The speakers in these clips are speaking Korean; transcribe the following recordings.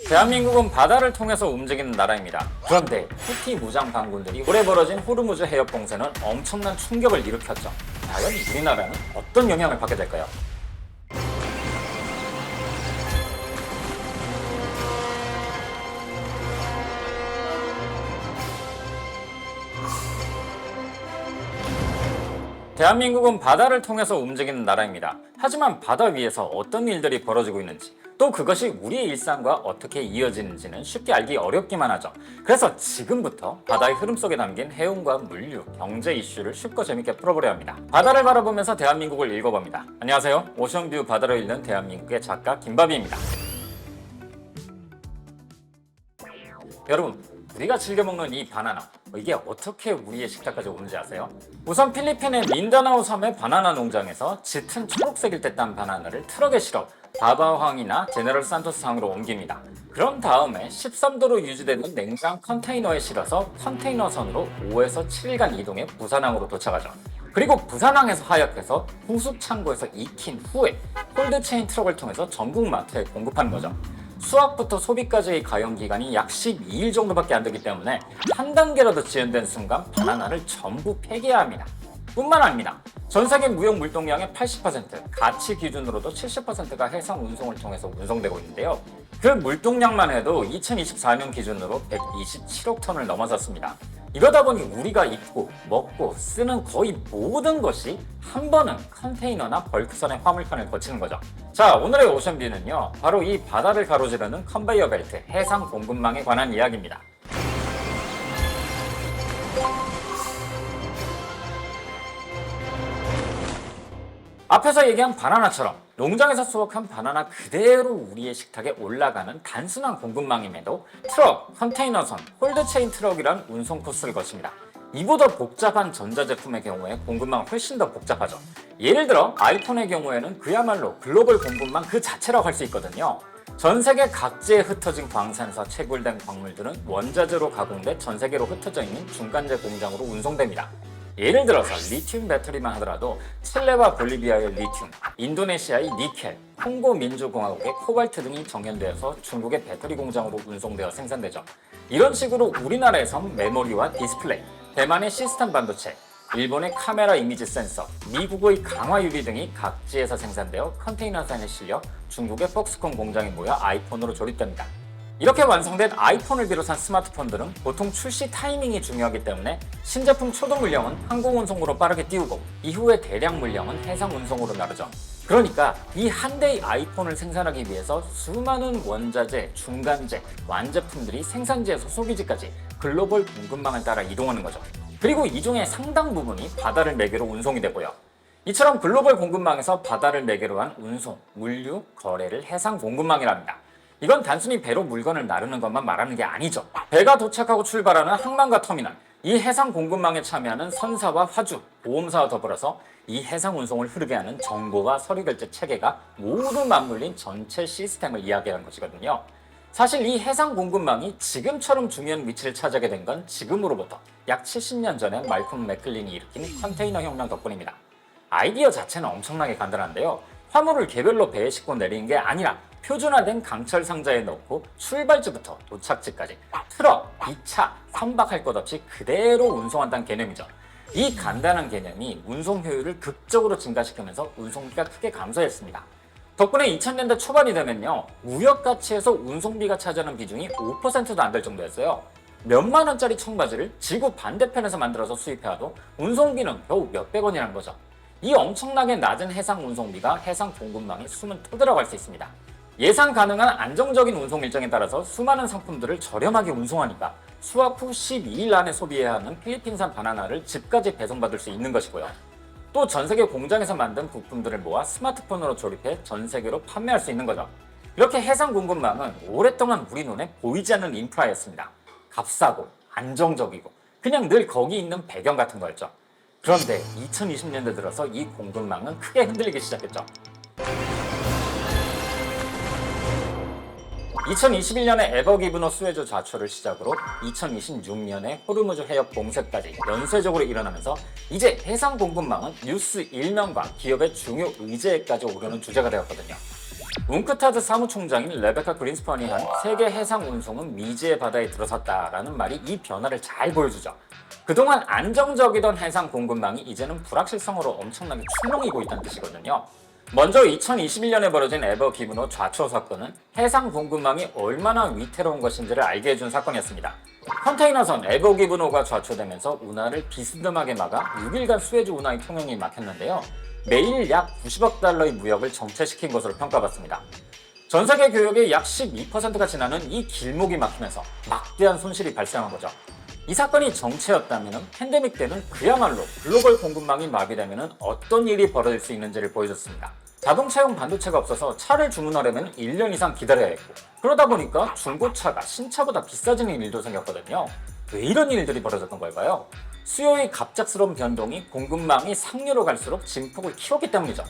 대한민국은 바다를 통해서 움직이는 나라입니다. 그런데 후티 무장 반군들이 올해 벌어진 호르무즈 해협 봉쇄는 엄청난 충격을 일으켰죠. 과연 우리나라는 어떤 영향을 받게 될까요? 대한민국은 바다를 통해서 움직이는 나라입니다. 하지만 바다 위에서 어떤 일들이 벌어지고 있는지, 또 그것이 우리의 일상과 어떻게 이어지는지는 쉽게 알기 어렵기만 하죠. 그래서 지금부터 바다의 흐름 속에 담긴 해운과 물류, 경제 이슈를 쉽고 재밌게 풀어보려 합니다. 바다를 바라보면서 대한민국을 읽어봅니다. 안녕하세요. 오션뷰 바다를 읽는 대한민국의 작가 김바비입니다. 여러분, 우리가 즐겨 먹는 이 바나나, 이게 어떻게 우리의 식탁까지 오는지 아세요? 우선 필리핀의 민다나오 섬의 바나나 농장에서 짙은 초록색일 때 딴 바나나를 트럭에 실어 바바황이나 제네럴 산토스 항으로 옮깁니다. 그런 다음에 13도로 유지되는 냉장 컨테이너에 실어서 컨테이너선으로 5에서 7일간 이동해 부산항으로 도착하죠. 그리고 부산항에서 하역해서 후숙 창고에서 익힌 후에 콜드체인 트럭을 통해서 전국 마트에 공급하는 거죠. 수확부터 소비까지의 가용 기간이 약 12일 정도밖에 안 되기 때문에 한 단계라도 지연된 순간 바나나를 전부 폐기해야 합니다. 뿐만 아닙니다. 전 세계 무역 물동량의 80%, 가치 기준으로도 70%가 해상 운송을 통해서 운송되고 있는데요. 그 물동량만 해도 2024년 기준으로 127억 톤을 넘어섰습니다. 이러다 보니 우리가 입고, 먹고, 쓰는 거의 모든 것이 한 번은 컨테이너나 벌크선의 화물칸을 거치는 거죠. 자, 오늘의 오션뷰는요, 바로 이 바다를 가로지르는 컨베이어 벨트, 해상 공급망에 관한 이야기입니다. 앞에서 얘기한 바나나처럼 농장에서 수확한 바나나 그대로 우리의 식탁에 올라가는 단순한 공급망임에도 트럭, 컨테이너선, 홀드체인 트럭이란 운송 코스를 거칩니다. 이보다 복잡한 전자제품의 경우에 공급망은 훨씬 더 복잡하죠. 예를 들어 아이폰의 경우에는 그야말로 글로벌 공급망 그 자체라고 할 수 있거든요. 전 세계 각지에 흩어진 광산에서 채굴된 광물들은 원자재로 가공돼 전 세계로 흩어져 있는 중간재 공장으로 운송됩니다. 예를 들어서 리튬 배터리만 하더라도 칠레와 볼리비아의 리튬, 인도네시아의 니켈, 콩고 민주공화국의 코발트 등이 정연되어서 중국의 배터리 공장으로 운송되어 생산되죠. 이런 식으로 우리나라에선 메모리와 디스플레이, 대만의 시스템 반도체, 일본의 카메라 이미지 센서, 미국의 강화 유리 등이 각지에서 생산되어 컨테이너선에 실려 중국의 폭스콘 공장에 모여 아이폰으로 조립됩니다. 이렇게 완성된 아이폰을 비롯한 스마트폰들은 보통 출시 타이밍이 중요하기 때문에 신제품 초도 물량은 항공운송으로 빠르게 띄우고 이후에 대량 물량은 해상운송으로 나르죠. 그러니까 이 한 대의 아이폰을 생산하기 위해서 수많은 원자재, 중간재, 완제품들이 생산지에서 소비지까지 글로벌 공급망을 따라 이동하는 거죠. 그리고 이 중에 상당 부분이 바다를 매개로 운송이 되고요. 이처럼 글로벌 공급망에서 바다를 매개로 한 운송, 물류, 거래를 해상 공급망이랍니다. 이건 단순히 배로 물건을 나르는 것만 말하는 게 아니죠. 배가 도착하고 출발하는 항만과 터미널, 이 해상 공급망에 참여하는 선사와 화주, 보험사와 더불어서 이 해상 운송을 흐르게 하는 정보와 서류 결제 체계가 모두 맞물린 전체 시스템을 이야기하는 것이거든요. 사실 이 해상 공급망이 지금처럼 중요한 위치를 차지하게 된 건 지금으로부터 약 70년 전에 말콤 맥클린이 일으킨 컨테이너 혁명 덕분입니다. 아이디어 자체는 엄청나게 간단한데요. 화물을 개별로 배에 싣고 내리는 게 아니라 표준화된 강철 상자에 넣고 출발지부터 도착지까지 트럭, 기차, 선박할 것 없이 그대로 운송한다는 개념이죠. 이 간단한 개념이 운송 효율을 극적으로 증가시키면서 운송비가 크게 감소했습니다. 덕분에 2000년대 초반이 되면요, 무역 가치에서 운송비가 차지하는 비중이 5%도 안 될 정도였어요. 몇만 원짜리 청바지를 지구 반대편에서 만들어서 수입해와도 운송비는 겨우 몇백 원이라는 거죠. 이 엄청나게 낮은 해상 운송비가 해상 공급망에 숨은 토대라고 할 수 있습니다. 예상 가능한 안정적인 운송 일정에 따라서 수많은 상품들을 저렴하게 운송하니까 수확 후 12일 안에 소비해야 하는 필리핀산 바나나를 집까지 배송받을 수 있는 것이고요. 또 전 세계 공장에서 만든 부품들을 모아 스마트폰으로 조립해 전 세계로 판매할 수 있는 거죠. 이렇게 해상 공급망은 오랫동안 우리 눈에 보이지 않는 인프라였습니다. 값싸고 안정적이고 그냥 늘 거기 있는 배경 같은 거였죠. 그런데 2020년대 들어서 이 공급망은 크게 흔들리기 시작했죠. 2021년에 에버기브너 수에즈 좌초를 시작으로 2026년에 호르무즈 해협 봉쇄까지 연쇄적으로 일어나면서 이제 해상 공급망은 뉴스 일면과 기업의 중요 의제에까지 오르는 주제가 되었거든요. 웅크타드 사무총장인 레베카 그린스펀이 한 세계 해상 운송은 미지의 바다에 들어섰다라는 말이 이 변화를 잘 보여주죠. 그동안 안정적이던 해상 공급망이 이제는 불확실성으로 엄청나게 출렁이고 있다는 뜻이거든요. 먼저 2021년에 벌어진 에버 기브노 좌초 사건은 해상 공급망이 얼마나 위태로운 것인지를 알게 해준 사건이었습니다. 컨테이너선 에버 기브노가 좌초되면서 운하를 비스듬하게 막아 6일간 수에즈 운하의 통행이 막혔는데요. 매일 약 90억 달러의 무역을 정체시킨 것으로 평가받습니다. 전 세계 교역의 약 12%가 지나는 이 길목이 막히면서 막대한 손실이 발생한 거죠. 이 사건이 정체였다면 팬데믹 때는 그야말로 글로벌 공급망이 마비되면 어떤 일이 벌어질 수 있는지를 보여줬습니다. 자동차용 반도체가 없어서 차를 주문하려면 1년 이상 기다려야 했고, 그러다 보니까 중고차가 신차보다 비싸지는 일도 생겼거든요. 왜 이런 일들이 벌어졌던 걸까요? 수요의 갑작스러운 변동이 공급망이 상류로 갈수록 증폭을 키웠기 때문이죠.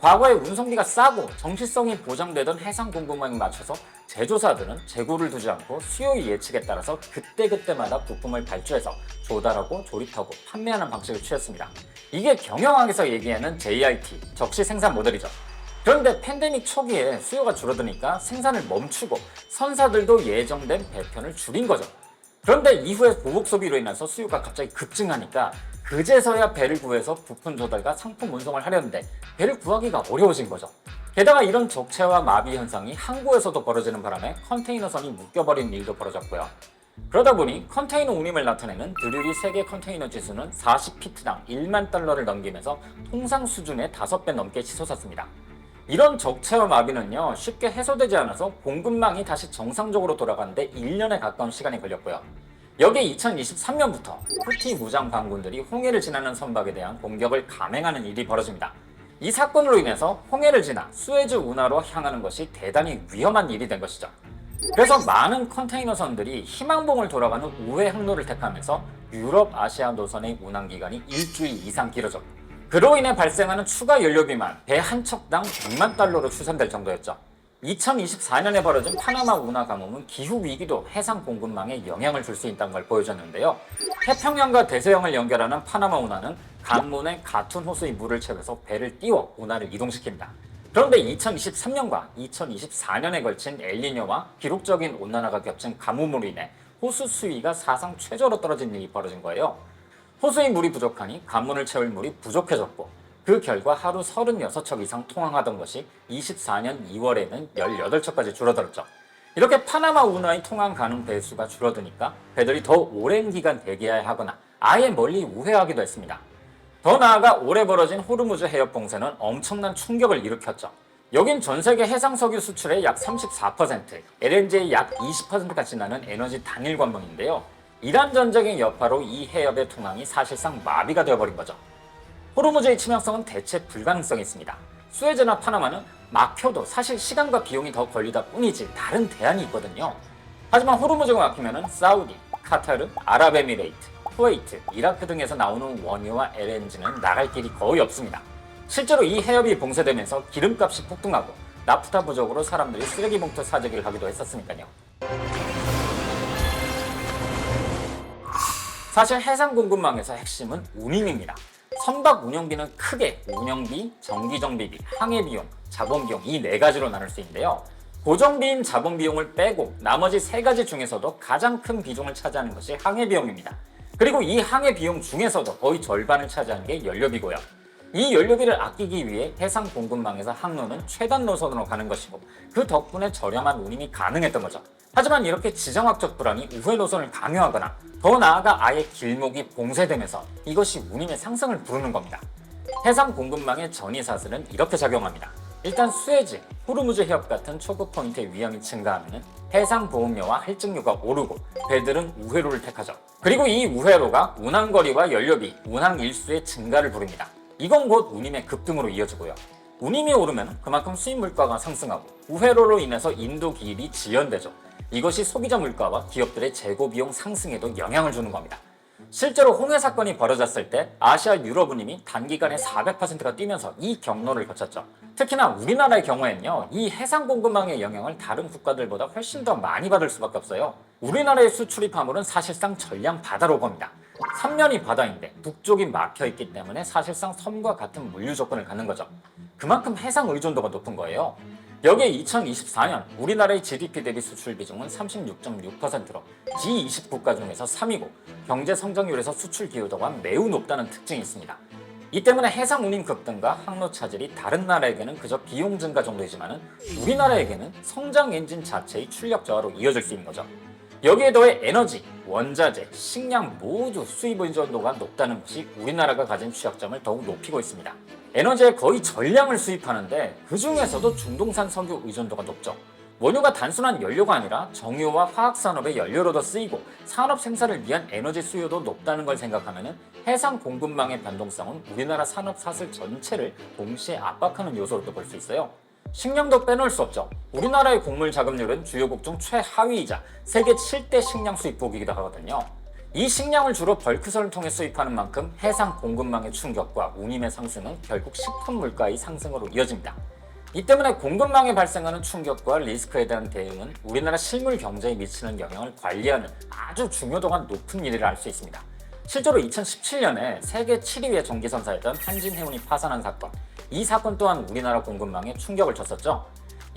과거에 운송비가 싸고 정시성이 보장되던 해상 공급망에 맞춰서 제조사들은 재고를 두지 않고 수요의 예측에 따라서 그때그때마다 부품을 발주해서 조달하고 조립하고 판매하는 방식을 취했습니다. 이게 경영학에서 얘기하는 JIT, 적시 생산 모델이죠. 그런데 팬데믹 초기에 수요가 줄어드니까 생산을 멈추고 선사들도 예정된 배편을 줄인 거죠. 그런데 이후에 보복 소비로 인해서 수요가 갑자기 급증하니까 그제서야 배를 구해서 부품 조달과 상품 운송을 하려는데 배를 구하기가 어려워진 거죠. 게다가 이런 적체와 마비 현상이 항구에서도 벌어지는 바람에 컨테이너선이 묶여버린 일도 벌어졌고요. 그러다 보니 컨테이너 운임을 나타내는 드류리 세계 컨테이너 지수는 40피트당 1만 달러를 넘기면서 통상 수준의 5배 넘게 치솟았습니다. 이런 적체와 마비는요, 쉽게 해소되지 않아서 공급망이 다시 정상적으로 돌아가는데 1년에 가까운 시간이 걸렸고요. 여기에 2023년부터 후티 무장 반군들이 홍해를 지나는 선박에 대한 공격을 감행하는 일이 벌어집니다. 이 사건으로 인해서 홍해를 지나 수에즈 운하로 향하는 것이 대단히 위험한 일이 된 것이죠. 그래서 많은 컨테이너선들이 희망봉을 돌아가는 우회 항로를 택하면서 유럽, 아시아 노선의 운항 기간이 일주일 이상 길어졌고, 그로 인해 발생하는 추가 연료비만 배 한 척당 100만 달러로 추산될 정도였죠. 2024년에 벌어진 파나마 운하 가뭄은 기후 위기도 해상 공급망에 영향을 줄 수 있다는 걸 보여줬는데요. 태평양과 대서양을 연결하는 파나마 운하는 강문의 같은 호수의 물을 채워서 배를 띄워 운하를 이동시킵니다. 그런데 2023년과 2024년에 걸친 엘니뇨와 기록적인 온난화가 겹친 가뭄으로 인해 호수 수위가 사상 최저로 떨어진 일이 벌어진 거예요. 호수의 물이 부족하니 관문을 채울 물이 부족해졌고, 그 결과 하루 36척 이상 통항하던 것이 24년 2월에는 18척까지 줄어들었죠. 이렇게 파나마 운하의 통항 가능 배수가 줄어드니까 배들이 더 오랜 기간 대기해야 하거나 아예 멀리 우회하기도 했습니다. 더 나아가 올해 벌어진 호르무즈 해협 봉쇄는 엄청난 충격을 일으켰죠. 여긴 전 세계 해상석유 수출의 약 34%, LNG의 약 20%가 지나는 에너지 단일 관문인데요. 이란 전쟁의 여파로 이 해협의 통항이 사실상 마비가 되어버린 거죠. 호르무즈의 치명성은 대체 불가능성이 있습니다. 수에즈나 파나마는 막혀도 사실 시간과 비용이 더 걸리다 뿐이지 다른 대안이 있거든요. 하지만 호르무즈가 막히면 사우디, 카타르, 아랍에미레이트, 쿠웨이트, 이라크 등에서 나오는 원유와 LNG는 나갈 길이 거의 없습니다. 실제로 이 해협이 봉쇄되면서 기름값이 폭등하고 나프타 부족으로 사람들이 쓰레기 봉투 사재기를 하기도 했었으니까요. 사실 해상 공급망에서 핵심은 운임입니다. 선박 운영비는 크게 운영비, 정기정비비, 항해비용, 자본비용 이 4가지로 나눌 수 있는데요. 고정비인 자본비용을 빼고 나머지 3가지 중에서도 가장 큰 비중을 차지하는 것이 항해비용입니다. 그리고 이 항해비용 중에서도 거의 절반을 차지하는 게 연료비고요. 이 연료비를 아끼기 위해 해상 공급망에서 항로는 최단 노선으로 가는 것이고, 그 덕분에 저렴한 운임이 가능했던 거죠. 하지만 이렇게 지정학적 불안이 우회 노선을 강요하거나 더 나아가 아예 길목이 봉쇄되면서 이것이 운임의 상승을 부르는 겁니다. 해상 공급망의 전이사슬은 이렇게 작용합니다. 일단 수에즈, 호르무즈 해협 같은 초급 포인트의 위험이 증가하면 해상 보험료와 할증료가 오르고 배들은 우회로를 택하죠. 그리고 이 우회로가 운항거리와 연료비, 운항 일수의 증가를 부릅니다. 이건 곧 운임의 급등으로 이어지고요. 운임이 오르면 그만큼 수입 물가가 상승하고 우회로로 인해서 인도 기일이 지연되죠. 이것이 소비자 물가와 기업들의 재고 비용 상승에도 영향을 주는 겁니다. 실제로 홍해 사건이 벌어졌을 때 아시아 유럽 운임이 단기간에 400%가 뛰면서 이 경로를 거쳤죠. 특히나 우리나라의 경우에는요, 이 해상 공급망의 영향을 다른 국가들보다 훨씬 더 많이 받을 수밖에 없어요. 우리나라의 수출입 화물은 사실상 전량 바다로 겁니다. 삼면이 바다인데 북쪽이 막혀있기 때문에 사실상 섬과 같은 물류 조건을 갖는 거죠. 그만큼 해상 의존도가 높은 거예요. 여기에 2024년 우리나라의 GDP 대비 수출 비중은 36.6%로 G20 국가 중에서 3위고 경제 성장률에서 수출 기여도가 매우 높다는 특징이 있습니다. 이 때문에 해상 운임 급등과 항로 차질이 다른 나라에게는 그저 비용 증가 정도이지만 우리나라에게는 성장 엔진 자체의 출력 저하로 이어질 수 있는 거죠. 여기에 더해 에너지, 원자재, 식량 모두 수입 의존도가 높다는 것이 우리나라가 가진 취약점을 더욱 높이고 있습니다. 에너지의 거의 전량을 수입하는데 그 중에서도 중동산 석유 의존도가 높죠. 원유가 단순한 연료가 아니라 정유와 화학산업의 연료로도 쓰이고 산업 생산을 위한 에너지 수요도 높다는 걸 생각하면 해상 공급망의 변동성은 우리나라 산업 사슬 전체를 동시에 압박하는 요소로도 볼 수 있어요. 식량도 빼놓을 수 없죠. 우리나라의 곡물 자급률은 주요국 중 최하위이자 세계 7대 식량 수입국이기도 하거든요. 이 식량을 주로 벌크선을 통해 수입하는 만큼 해상 공급망의 충격과 운임의 상승은 결국 식품 물가의 상승으로 이어집니다. 이 때문에 공급망에 발생하는 충격과 리스크에 대한 대응은 우리나라 실물 경제에 미치는 영향을 관리하는 아주 중요도가 높은 일이라 할 수 있습니다. 실제로 2017년에 세계 7위의 전기선사였던 한진해운이 파산한 사건, 이 사건 또한 우리나라 공급망에 충격을 줬었죠.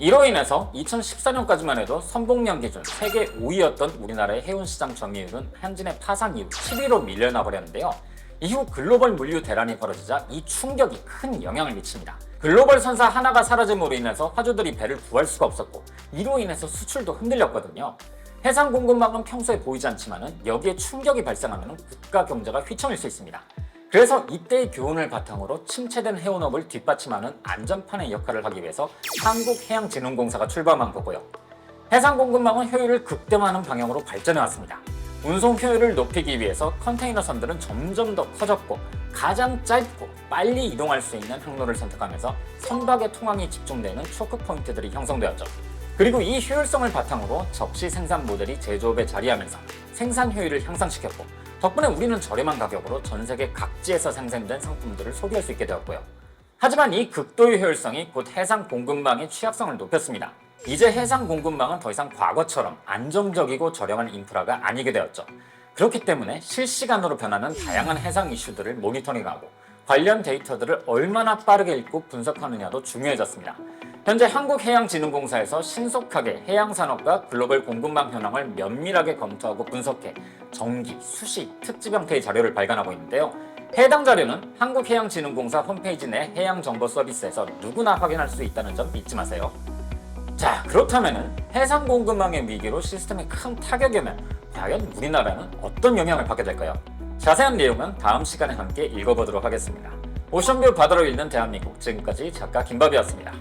이로 인해서 2014년까지만 해도 선봉량 기준 세계 5위였던 우리나라의 해운시장 점유율은 한진의 파산 이후 7위로 밀려나 버렸는데요. 이후 글로벌 물류 대란이 벌어지자 이 충격이 큰 영향을 미칩니다. 글로벌 선사 하나가 사라짐으로 인해서 화주들이 배를 구할 수가 없었고 이로 인해서 수출도 흔들렸거든요. 해상 공급망은 평소에 보이지 않지만 여기에 충격이 발생하면 국가 경제가 휘청일 수 있습니다. 그래서 이때의 교훈을 바탕으로 침체된 해운업을 뒷받침하는 안전판의 역할을 하기 위해서 한국해양진흥공사가 출범한 거고요. 해상 공급망은 효율을 극대화하는 방향으로 발전해 왔습니다. 운송 효율을 높이기 위해서 컨테이너선들은 점점 더 커졌고 가장 짧고 빨리 이동할 수 있는 항로를 선택하면서 선박의 통항이 집중되는 초크 포인트들이 형성되었죠. 그리고 이 효율성을 바탕으로 접시 생산 모델이 제조업에 자리하면서 생산 효율을 향상시켰고 덕분에 우리는 저렴한 가격으로 전 세계 각지에서 생산된 상품들을 소비할 수 있게 되었고요. 하지만 이 극도의 효율성이 곧 해상 공급망의 취약성을 높였습니다. 이제 해상 공급망은 더 이상 과거처럼 안정적이고 저렴한 인프라가 아니게 되었죠. 그렇기 때문에 실시간으로 변하는 다양한 해상 이슈들을 모니터링하고 관련 데이터들을 얼마나 빠르게 읽고 분석하느냐도 중요해졌습니다. 현재 한국해양진흥공사에서 신속하게 해양산업과 글로벌 공급망 현황을 면밀하게 검토하고 분석해 정기, 수시, 특집 형태의 자료를 발간하고 있는데요. 해당 자료는 한국해양진흥공사 홈페이지 내 해양정보 서비스에서 누구나 확인할 수 있다는 점 잊지 마세요. 자, 그렇다면 해상 공급망의 위기로 시스템에 큰 타격이 오면 과연 우리나라는 어떤 영향을 받게 될까요? 자세한 내용은 다음 시간에 함께 읽어보도록 하겠습니다. 오션뷰 바다로 읽는 대한민국, 지금까지 작가 김밥이었습니다.